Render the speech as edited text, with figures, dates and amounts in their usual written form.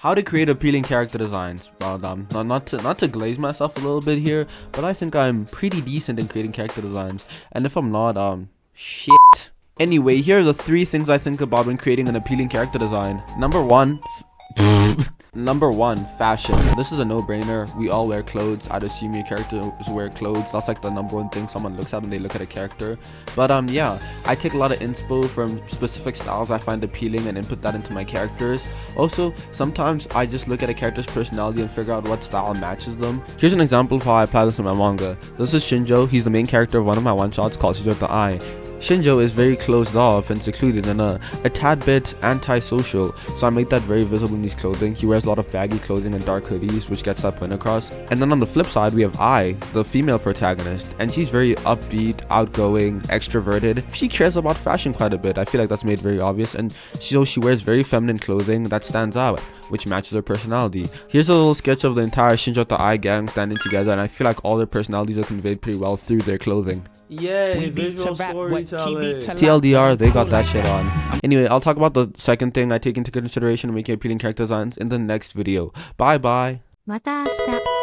How to create appealing character designs. Well, not to glaze myself a little bit here, but I think I'm pretty decent in creating character designs. And if I'm not, shit. Anyway, here are the 3 things I think about when creating an appealing character design. Number 1, fashion. This is a no-brainer. We all wear clothes. I'd assume your characters wear clothes. That's like the number 1 thing someone looks at when they look at a character. But yeah, I take a lot of inspo from specific styles I find appealing and input that into my characters. Also, sometimes I just look at a character's personality and figure out what style matches them. Here's an example of how I apply this in my manga. This is Shinjo. He's the main character of one of my one-shots called Shinjo the Eye. Shinjo is very closed off and secluded and a tad bit antisocial, so I make that very visible in his clothing. He wears a lot of baggy clothing and dark hoodies, which gets that point across. And then on the flip side, we have Ai, the female protagonist, and she's very upbeat, outgoing, extroverted. She cares about fashion quite a bit. I feel like that's made very obvious, and she wears very feminine clothing that stands out, which matches her personality. Here's a little sketch of the entire Shinjo the Ai gang standing together, and I feel like all their personalities are conveyed pretty well through their clothing. Yay, visual storytelling. TLDR, they got that shit on. Anyway, I'll talk about the second thing I take into consideration when making appealing character designs in the next video. Bye bye. また明日。